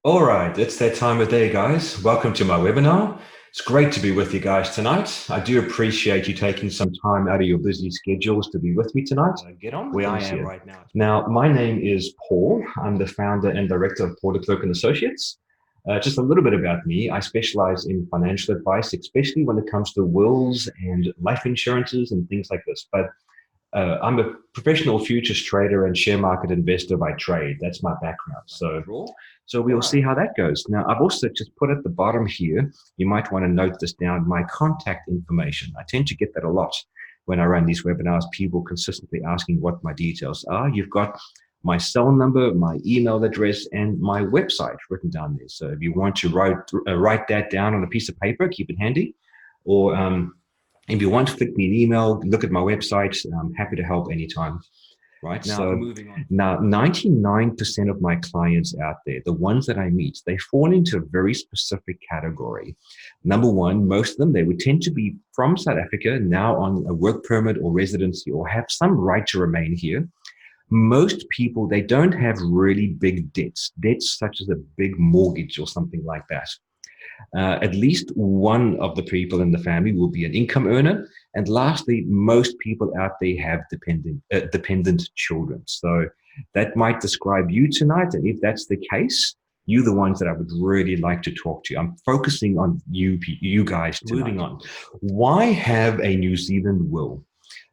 All right, it's that time of day, guys. Welcome to my webinar. It's great to be with you guys tonight. I do appreciate you taking some time out of your busy schedules to be with me tonight. Get on with things here. Now, my name is Paul. I'm the founder and director of Porter Clerk and Associates. Just a little bit about me. I specialize in financial advice, especially when it comes to wills and life insurances and things like this. But I'm a professional futures trader and share market investor by trade. That's my background. So we'll see how that goes. Now, I've also just put at the bottom here, you might want to note this down, my contact information. I tend to get that a lot when I run these webinars, people consistently asking what my details are. You've got my cell number, my email address, and my website written down there. So if you want to write that down on a piece of paper, keep it handy. Or if you want to flick me an email, look at my website. I'm happy to help anytime. Right. Now, so moving on. Now, 99% of my clients out there, the ones that I meet, they fall into a very specific category. Number one, most of them, they would tend to be from South Africa, now on a work permit or residency, or have some right to remain here. Most people, they don't have really big debts such as a big mortgage or something like that. At least one of the people in the family will be an income earner. And lastly, most people out there have dependent children. So that might describe you tonight. And if that's the case, you're the ones that I would really like to talk to. I'm focusing on you guys tonight. Moving on. Why have a New Zealand will?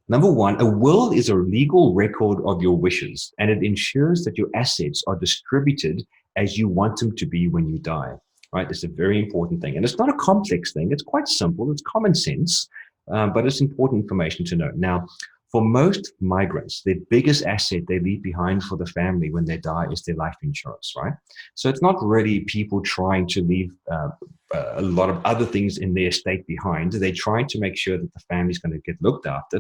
Number one, a will is a legal record of your wishes, and it ensures that your assets are distributed as you want them to be when you die. Right? It's a very important thing. And it's not a complex thing. It's quite simple. It's common sense, but it's important information to know. Now, for most migrants, their biggest asset they leave behind for the family when they die is their life insurance, right? So it's not really people trying to leave a lot of other things in their estate behind. They're trying to make sure that the family's going to get looked after.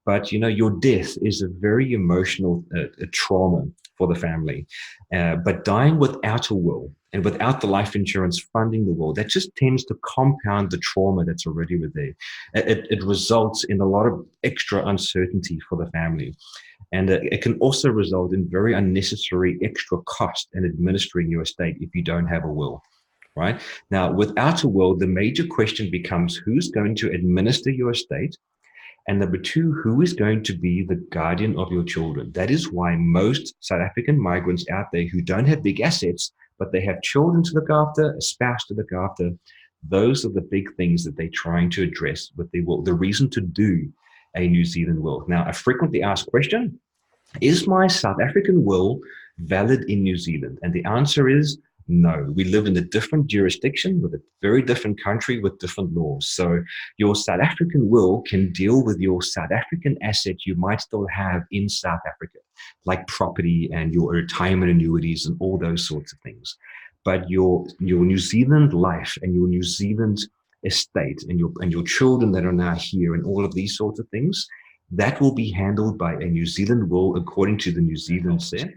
But, you know, your death is a very emotional trauma for the family. But dying without a will and without the life insurance funding the will, that just tends to compound the trauma that's already there. It results in a lot of extra uncertainty for the family. And it can also result in very unnecessary extra cost in administering your estate if you don't have a will. Right? Now, without a will, the major question becomes who's going to administer your estate? And number two, who is going to be the guardian of your children? That is why most South African migrants out there who don't have big assets, but they have children to look after, a spouse to look after, those are the big things that they're trying to address with their will, the reason to do a New Zealand will. Now, a frequently asked question, is my South African will valid in New Zealand? And the answer is no. We live in a different jurisdiction with a very different country with different laws. So your South African will can deal with your South African assets you might still have in South Africa, like property and your retirement annuities and all those sorts of things. But your New Zealand life and your New Zealand estate and your children that are now here and all of these sorts of things, that will be handled by a New Zealand will according to the New Zealand set.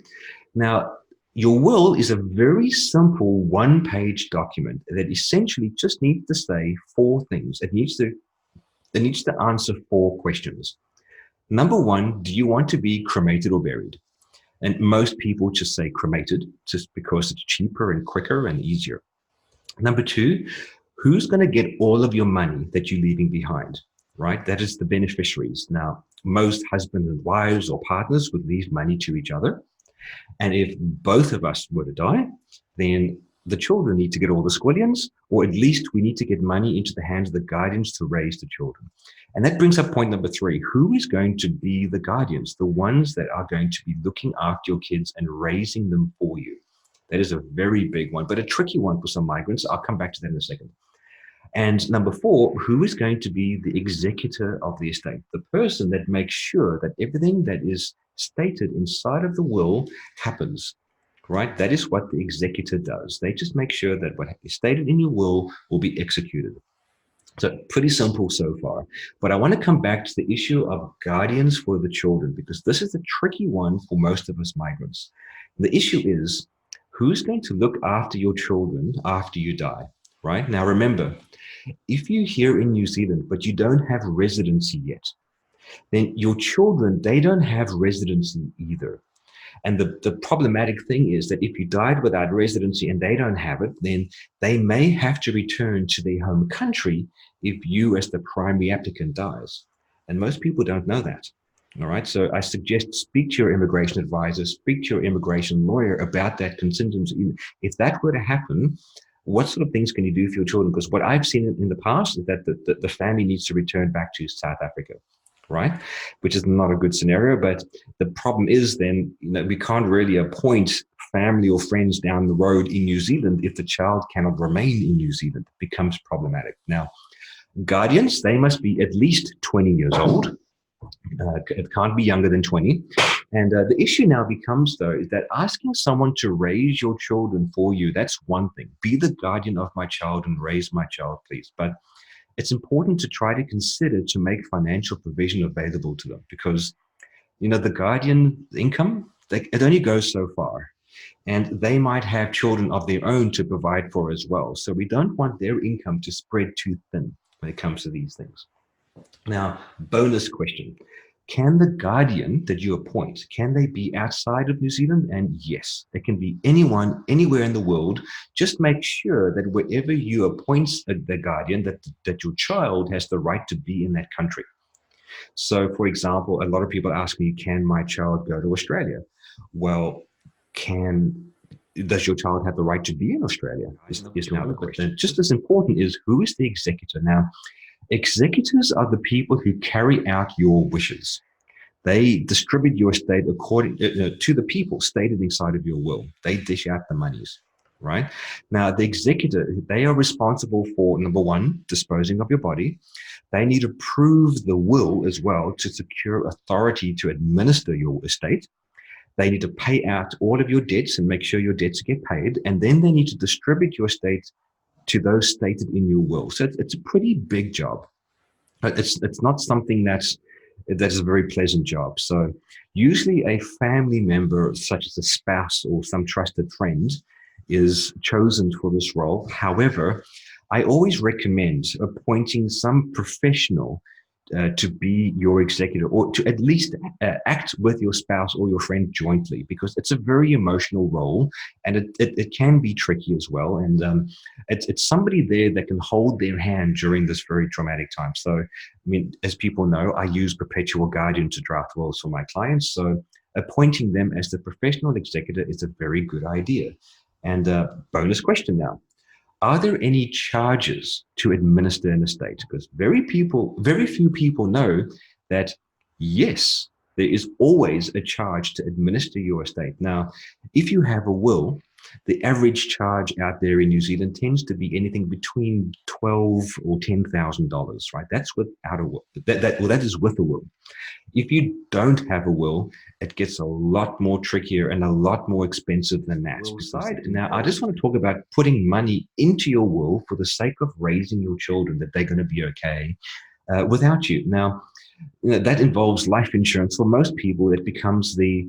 Now, your will is a very simple one-page document that essentially just needs to say four things. It needs to answer four questions. Number one, do you want to be cremated or buried? And most people just say cremated, just because it's cheaper and quicker and easier. Number two, who's going to get all of your money that you're leaving behind? Right? That is the beneficiaries. Now, most husbands and wives or partners would leave money to each other. And if both of us were to die, then the children need to get all the squillions, or at least we need to get money into the hands of the guardians to raise the children. And that brings up point number three. Who is going to be the guardians, the ones that are going to be looking after your kids and raising them for you? That is a very big one, but a tricky one for some migrants. I'll come back to that in a second. And number four, who is going to be the executor of the estate? The person that makes sure that everything that is stated inside of the will happens, right? That is what the executor does. They just make sure that what is stated in your will be executed. So pretty simple so far. But I want to come back to the issue of guardians for the children, because this is a tricky one for most of us migrants. The issue is, who's going to look after your children after you die, right? Now, remember, if you're here in New Zealand, but you don't have residency yet, then your children, they don't have residency either. And the problematic thing is that if you died without residency and they don't have it, then they may have to return to their home country if you as the primary applicant dies. And most people don't know that. All right. So I suggest speak to your immigration advisor, speak to your immigration lawyer about that contingency. If that were to happen, what sort of things can you do for your children? Because what I've seen in the past is that the family needs to return back to South Africa, right? Which is not a good scenario. But the problem is then, we can't really appoint family or friends down the road in New Zealand if the child cannot remain in New Zealand. It becomes problematic. Now, guardians, they must be at least 20 years old. It can't be younger than 20. And the issue now becomes, though, is that asking someone to raise your children for you, that's one thing. Be the guardian of my child and raise my child, please. But it's important to try to consider to make financial provision available to them, because, the guardian income, it only goes so far. And they might have children of their own to provide for as well. So we don't want their income to spread too thin when it comes to these things. Now, bonus question. Can the guardian that you appoint, can they be outside of New Zealand? And yes, it can be anyone, anywhere in the world. Just make sure that wherever you appoint the guardian, that your child has the right to be in that country. So, for example, a lot of people ask me, can my child go to Australia? Well, does your child have the right to be in Australia? Is now the question. Just as important is, who is the executor? Now, executors are the people who carry out your wishes. They distribute your estate according to the people stated inside of your will. They dish out the monies, right? Now, the executor, they are responsible for, number one, disposing of your body. They need to prove the will as well to secure authority to administer your estate. They need to pay out all of your debts and make sure your debts get paid. And then they need to distribute your estate to those stated in your will. So it's a pretty big job. It's not something that is a very pleasant job. So usually a family member, such as a spouse or some trusted friend, is chosen for this role. However, I always recommend appointing some professional to be your executor, or to at least act with your spouse or your friend jointly, because it's a very emotional role, and it can be tricky as well. And it's somebody there that can hold their hand during this very traumatic time. So, as people know, I use Perpetual Guardian to draft wills for my clients. So appointing them as the professional executor is a very good idea. And bonus question now. Are there any charges to administer an estate? Because very few people know that, yes, there is always a charge to administer your estate. Now, if you have a will, the average charge out there in New Zealand tends to be anything between $12,000 or $10,000, right? That's without a will. That is with a will. If you don't have a will, it gets a lot more trickier and a lot more expensive than that. Now, I just want to talk about putting money into your will for the sake of raising your children, that they're going to be okay without you. Now, that involves life insurance. For most people, it becomes the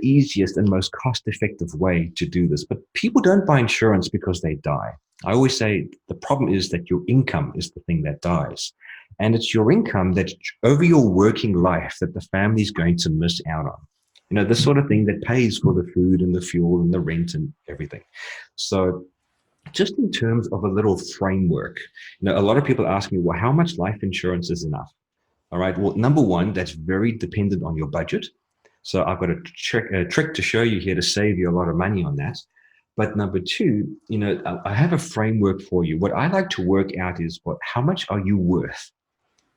easiest and most cost-effective way to do this. But people don't buy insurance because they die. I always say the problem is that your income is the thing that dies. And it's your income that over your working life that the family is going to miss out on. The sort of thing that pays for the food and the fuel and the rent and everything. So just in terms of a little framework, a lot of people ask me, well, how much life insurance is enough? All right. Well, number one, that's very dependent on your budget. So I've got a trick to show you here to save you a lot of money on that. But number two, I have a framework for you. What I like to work out is how much are you worth,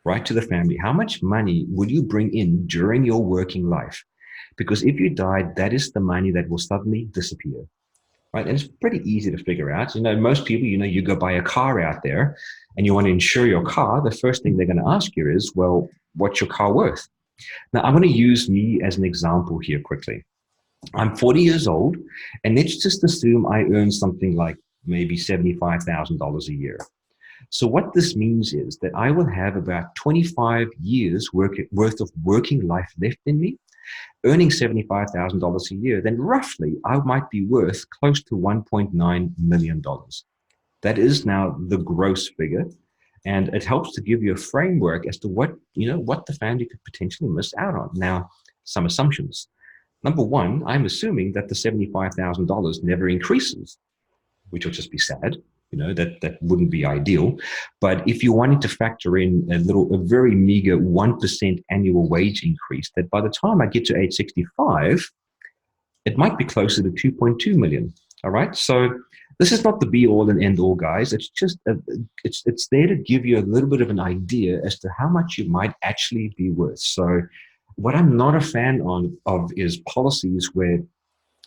right, to the family? How much money will you bring in during your working life? Because if you died, that is the money that will suddenly disappear, right? And it's pretty easy to figure out. Most people, you go buy a car out there and you want to insure your car. The first thing they're going to ask you is, well, what's your car worth? Now, I'm going to use me as an example here quickly. I'm 40 years old, and let's just assume I earn something like maybe $75,000 a year. So what this means is that I will have about 25 years worth of working life left in me, earning $75,000 a year. Then roughly I might be worth close to $1.9 million. That is now the gross figure. And it helps to give you a framework as to what the family could potentially miss out on. Now, some assumptions. Number one, I'm assuming that the $75,000 never increases, which will just be sad. That wouldn't be ideal. But if you wanted to factor in a very meager 1% annual wage increase, that by the time I get to age 65, it might be closer to 2.2 million. All right. So this is not the be all and end all, guys. It's just, it's there to give you a little bit of an idea as to how much you might actually be worth. So what I'm not a fan of is policies where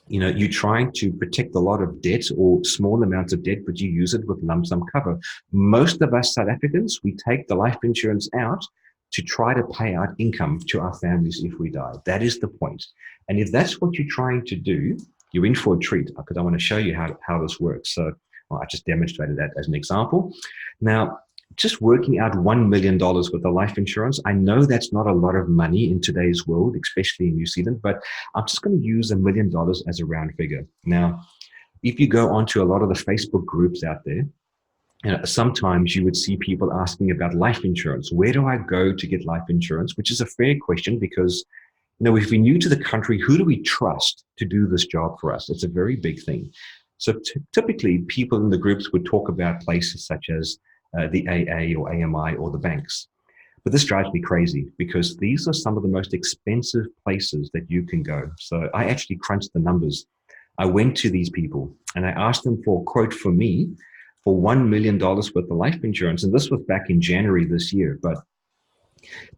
you're trying to protect a lot of debt or small amounts of debt, but you use it with lump sum cover. Most of us South Africans, we take the life insurance out to try to pay out income to our families if we die. That is the point. And if that's what you're trying to do, you're in for a treat, because I want to show you how this works. So I just demonstrated that as an example. Now, just working out $1 million with the life insurance, I know that's not a lot of money in today's world, especially in New Zealand, but I'm just going to use $1 million as a round figure. Now, if you go onto a lot of the Facebook groups out there, sometimes you would see people asking about life insurance. Where do I go to get life insurance? Which is a fair question, because if we're new to the country, who do we trust to do this job for us? It's a very big thing. So typically, people in the groups would talk about places such as the AA or AMI or the banks. But this drives me crazy, because these are some of the most expensive places that you can go. So I actually crunched the numbers. I went to these people and I asked them for a quote for me for $1 million worth of life insurance. And this was back in January this year. But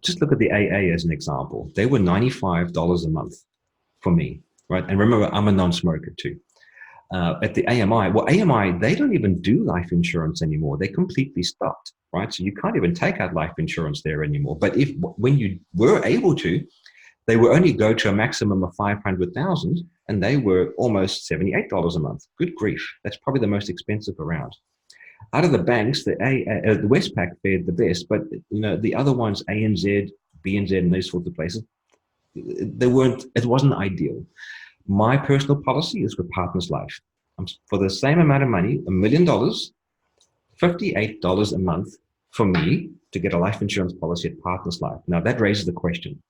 just look at the AA as an example. They were $95 a month for me, right? And remember, I'm a non-smoker too. At the AMI, AMI, they don't even do life insurance anymore. They completely stopped, right? So you can't even take out life insurance there anymore. But when you were able to, they would only go to a maximum of 500,000, and they were almost $78 a month. Good grief. That's probably the most expensive around. Out of the banks, the Westpac fared the best, but the other ones, ANZ, BNZ, and these sorts of places, it wasn't ideal. My personal policy is with Partners Life. For the same amount of money, $1 million, $58 a month for me to get a life insurance policy at Partners Life. Now that raises the question,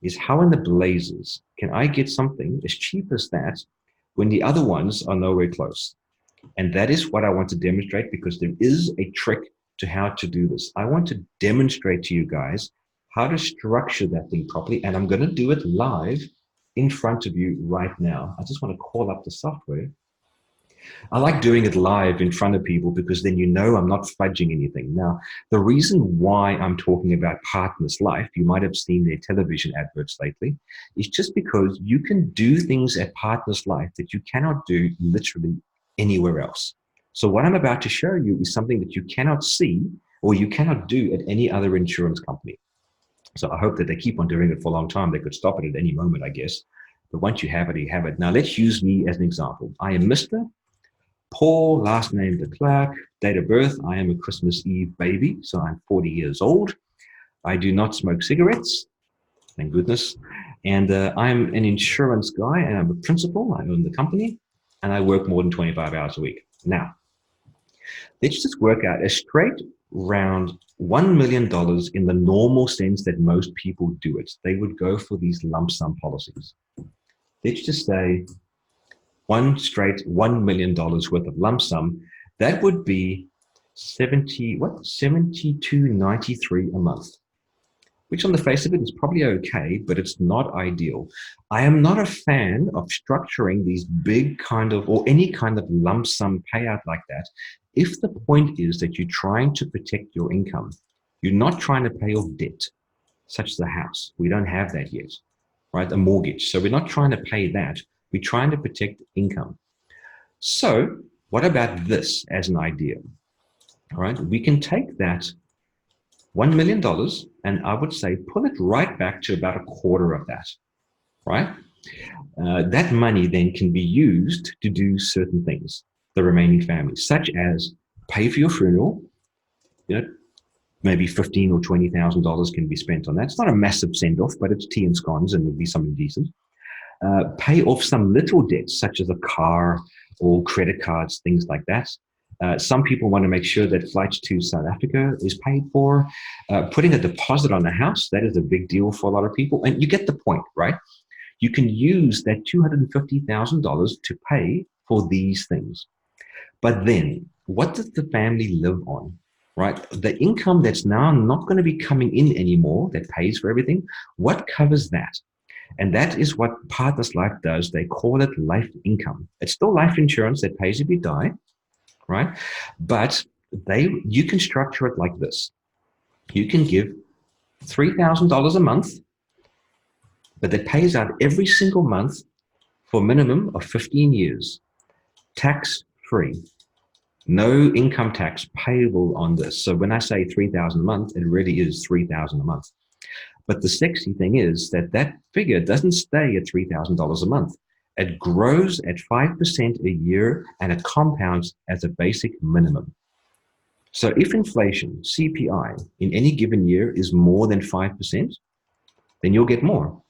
is how in the blazes can I get something as cheap as that when the other ones are nowhere close? And that is what I want to demonstrate, because there is a trick to how to do this. I want to demonstrate to you guys how to structure that thing properly, and I'm going to do it live in front of you right now. I just want to call up the software. I like doing it live in front of people, because then I'm not fudging anything. Now, the reason why I'm talking about Partners Life, you might have seen their television adverts lately, is just because you can do things at Partners Life that you cannot do literally anywhere else. So what I'm about to show you is something that you cannot see or you cannot do at any other insurance company. So I hope that they keep on doing it for a long time. They could stop it at any moment, I guess. But once you have it, you have it. Now, let's use me as an example. I am Mr. Paul, last name de Klerk, date of birth. I am a Christmas Eve baby, so I'm 40 years old. I do not smoke cigarettes, thank goodness. And I'm an insurance guy, and I'm a principal. I own the company, and I work more than 25 hours a week. Now, let's just work out a straight round $1 million in the normal sense that most people do it. They would go for these lump sum policies. Let's just say $1 million worth of lump sum. That would be $72.93 a month, which on the face of it is probably okay, but it's not ideal. I am not a fan of structuring these big or any kind of lump sum payout like that. If the point is that you're trying to protect your income, you're not trying to pay off debt, such as a house. We don't have that yet, right? A mortgage. So we're not trying to pay that. We're trying to protect income. So what about this as an idea? All right, we can take that $1 million, and I would say pull it right back to about a quarter of that, right? That money then can be used to do certain things, the remaining family, such as pay for your funeral. Maybe $15,000 or $20,000 can be spent on that. It's not a massive send-off, but it's tea and scones and would be something decent. Pay off some little debts, such as a car or credit cards, things like that. Some people want to make sure that flights to South Africa is paid for. Putting a deposit on a house, that is a big deal for a lot of people. And you get the point, right? You can use that $250,000 to pay for these things. But then, what does the family live on? Right? The income that's now not going to be coming in anymore, that pays for everything, what covers that? And that is what Partners Life does. They call it life income. It's still life insurance that pays if you die, right? But you can structure it like this. You can give $3,000 a month, but that pays out every single month for a minimum of 15 years, tax-free. No income tax payable on this. So when I say 3,000 a month, it really is 3,000 a month. But the sexy thing is that that figure doesn't stay at $3,000 a month. It grows at 5% a year and it compounds as a basic minimum. So if inflation, CPI, in any given year is more than 5%, then you'll get more,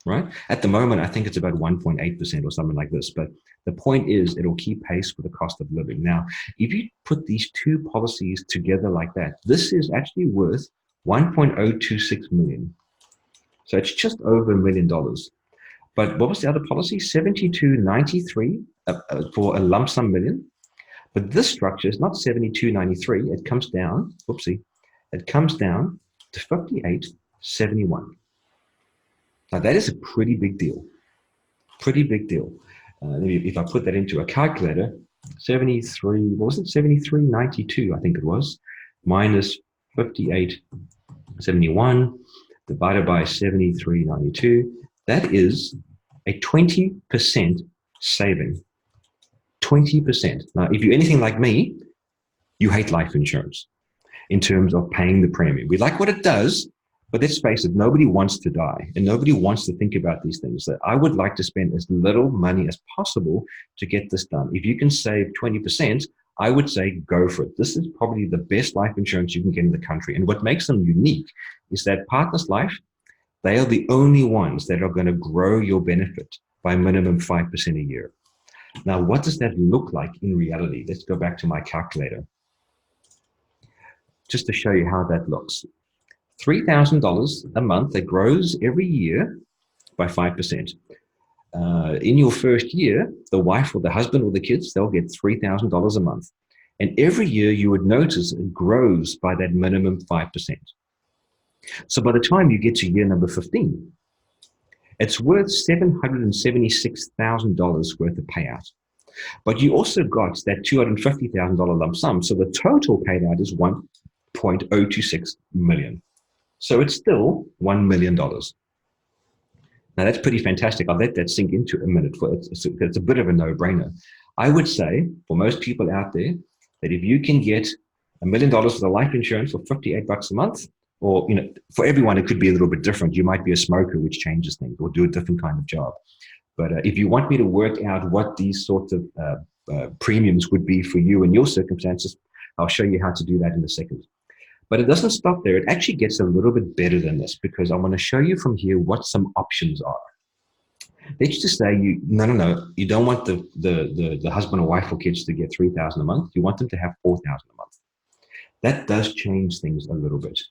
right? At the moment, I think it's about 1.8% or something like this. But the point is it'll keep pace with the cost of living. Now, if you put these two policies together like that, this is actually worth 1.026 million. So it's just over $1 million. But what was the other policy? 72.93 for a lump sum million. But this structure is not 72.93. It comes down, it comes down to 58.71. Now that is a pretty big deal. Pretty big deal. If I put that into a calculator, 73, what was it? 73.92, I think it was, minus 58.71 divided by 73.92. That is a 20% saving. 20%. Now, if you're anything like me, you hate life insurance in terms of paying the premium. We like what it does, but let's face it, nobody wants to die and nobody wants to think about these things. So I would like to spend as little money as possible to get this done. If you can save 20%, I would say go for it. This is probably the best life insurance you can get in the country. And what makes them unique is that Partners Life, they are the only ones that are going to grow your benefit by minimum 5% a year. Now, what does that look like in reality? Let's go back to my calculator just to show you how that looks. $3,000 a month that grows every year by 5%. In your first year, the wife or the husband or the kids, they'll get $3,000 a month. And every year you would notice it grows by that minimum 5%. So by the time you get to year number 15, it's worth $776,000 worth of payout. But you also got that $250,000 lump sum. So the total paid out is $1.026 million. So it's still $1 million. Now that's pretty fantastic. I'll let that sink into a minute. It's a bit of a no-brainer. I would say for most people out there that if you can get $1 million for the life insurance for $58 a month, or for everyone it could be a little bit different. You might be a smoker, which changes things, or do a different kind of job. But if you want me to work out what these sorts of premiums would be for you and your circumstances, I'll show you how to do that in a second. But it doesn't stop there. It actually gets a little bit better than this, because I want to show you from here what some options are. Let's just say you don't want the husband or wife or kids to get $3,000 a month. You want them to have $4,000 a month. That does change things a little bit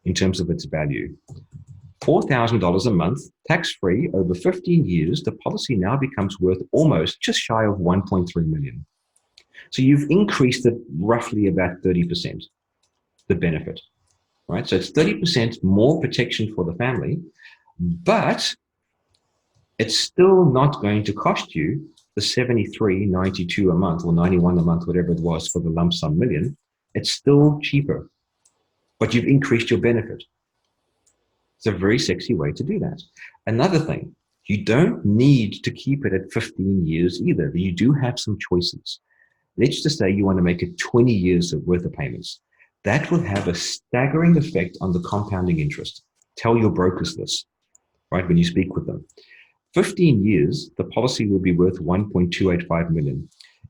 in terms of its value. $4,000 a month, tax-free, over 15 years, the policy now becomes worth almost just shy of 1.3 million. So you've increased it roughly about 30%, the benefit, right? So it's 30% more protection for the family, but it's still not going to cost you the $73.92 a month or $91 a month, whatever it was for the lump sum million. It's still cheaper, but you've increased your benefit. It's a very sexy way to do that. Another thing, you don't need to keep it at 15 years either. You do have some choices. Let's just say you want to make it 20 years worth of payments. That will have a staggering effect on the compounding interest. Tell your brokers this, right, when you speak with them. 15 years, the policy will be worth 1.285 million.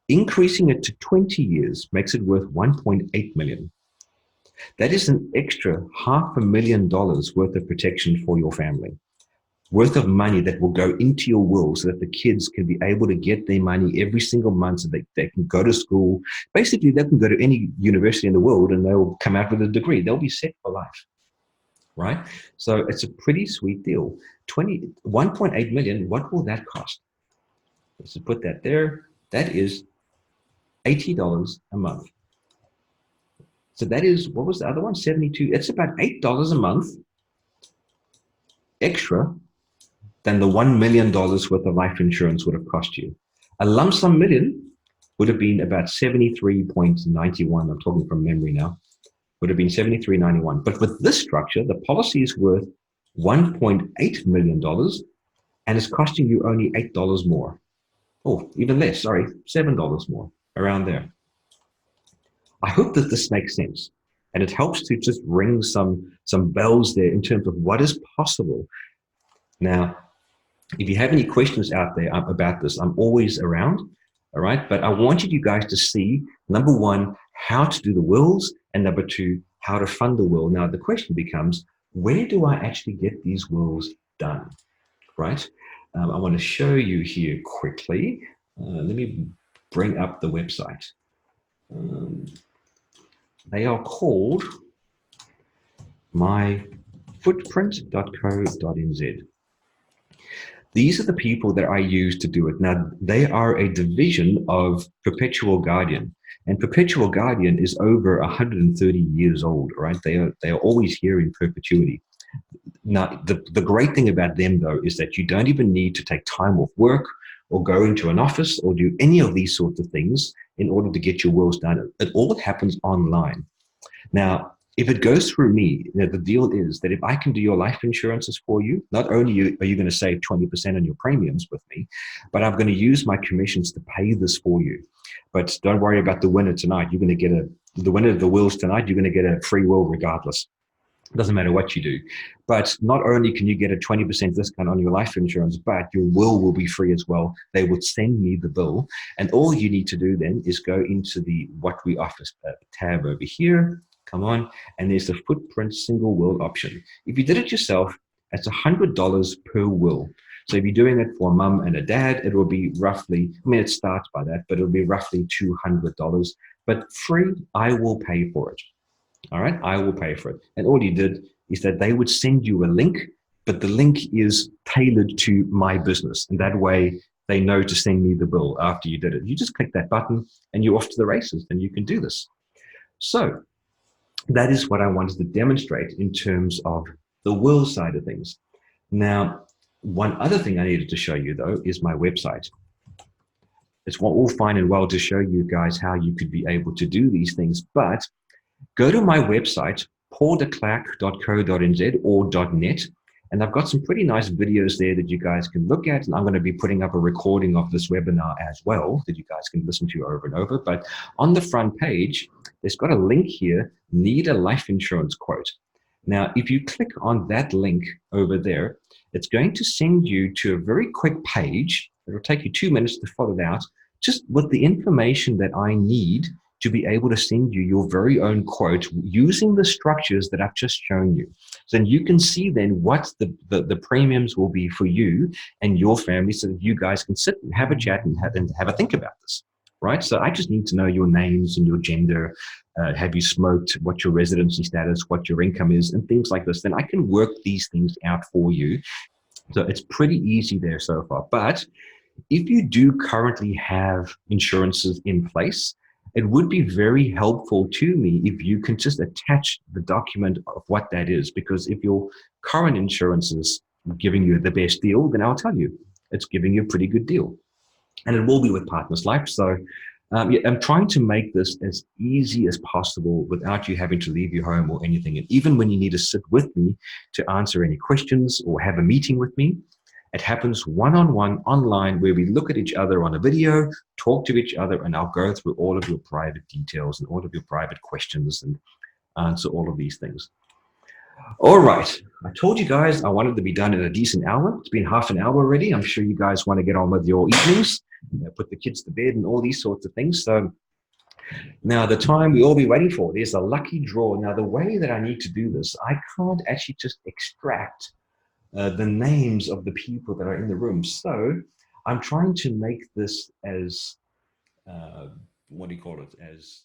Increasing it to 20 years makes it worth 1.8 million. That is an extra $500,000 worth of protection for your family, worth of money that will go into your will so that the kids can be able to get their money every single month so they can go to school. Basically, they can go to any university in the world and they'll come out with a degree. They'll be set for life. right? So it's a pretty sweet deal. 1.8 million, what will that cost? Let's put that there. That is $80 a month. So that is, what was the other one? 72. It's about $8 a month extra than the $1 million worth of life insurance would have cost you. A lump sum million would have been about 73.91. I'm talking from memory now. Would have been 73.91. But with this structure, the policy is worth $1.8 million and it's costing you only $8 more. Oh, even less, sorry, $7 more, around there. I hope that this makes sense. And it helps to just ring some bells there in terms of what is possible. Now, if you have any questions out there about this, I'm always around. All right. But I wanted you guys to see, number one, how to do the wills, and number two, how to fund the will. Now, the question becomes, where do I actually get these wills done? Right. I want to show you here quickly. Let me bring up the website. They are called myfootprint.co.nz. These are the people that I use to do it. Now, they are a division of Perpetual Guardian. And Perpetual Guardian is over 130 years old, right? They are always here in perpetuity. Now, the great thing about them, though, is that you don't even need to take time off work or go into an office or do any of these sorts of things in order to get your wills done. It all happens online. Now, if it goes through me, the deal is that if I can do your life insurances for you, not only are you going to save 20% on your premiums with me, but I'm going to use my commissions to pay this for you. But don't worry about the winner tonight. You're going to get the winner of the wills tonight, you're going to get a free will regardless. It doesn't matter what you do. But not only can you get a 20% discount on your life insurance, but your will be free as well. They would send me the bill. And all you need to do then is go into the What We Offer tab over here. Come on. And there's the Footprint single will option. If you did it yourself, it's $100 per will. So if you're doing it for a mum and a dad, it will be roughly, I mean, it starts by that, but it'll be roughly $200. But free, I will pay for it. All right, I will pay for it. And all you did is that they would send you a link, but the link is tailored to my business. And that way they know to send me the bill after you did it. You just click that button and you're off to the races, and you can do this. So that is what I wanted to demonstrate in terms of the will side of things. Now, one other thing I needed to show you, though, is my website. It's all fine and well to show you guys how you could be able to do these things, but go to my website, pauldeclercq.co.nz or .net, and I've got some pretty nice videos there that you guys can look at, and I'm going to be putting up a recording of this webinar as well that you guys can listen to over and over. But on the front page, there's got a link here, need a life insurance quote. Now, if you click on that link over there, it's going to send you to a very quick page. It'll take you 2 minutes to fill it out, just with the information that I need to be able to send you your very own quote using the structures that I've just shown you. So then you can see then what the premiums will be for you and your family, so that you guys can sit and have a chat and have a think about this, right? So I just need to know your names and your gender, have you smoked, what your residency status, what your income is, and things like this. Then I can work these things out for you. So it's pretty easy there so far. But if you do currently have insurances in place, it would be very helpful to me if you can just attach the document of what that is. Because if your current insurance is giving you the best deal, then I'll tell you it's giving you a pretty good deal. And it will be with Partners Life. So yeah, I'm trying to make this as easy as possible without you having to leave your home or anything. And even when you need to sit with me to answer any questions or have a meeting with me, it happens one-on-one online, where we look at each other on a video, talk to each other, and I'll go through all of your private details and all of your private questions and answer all of these things. All right. I told you guys I wanted to be done in a decent hour. It's been half an hour already. I'm sure you guys want to get on with your evenings, put the kids to bed and all these sorts of things. So now the time we all be waiting for, there's a lucky draw. Now, the way that I need to do this, I can't actually just extract the names of the people that are in the room. So I'm trying to make this as, what do you call it, as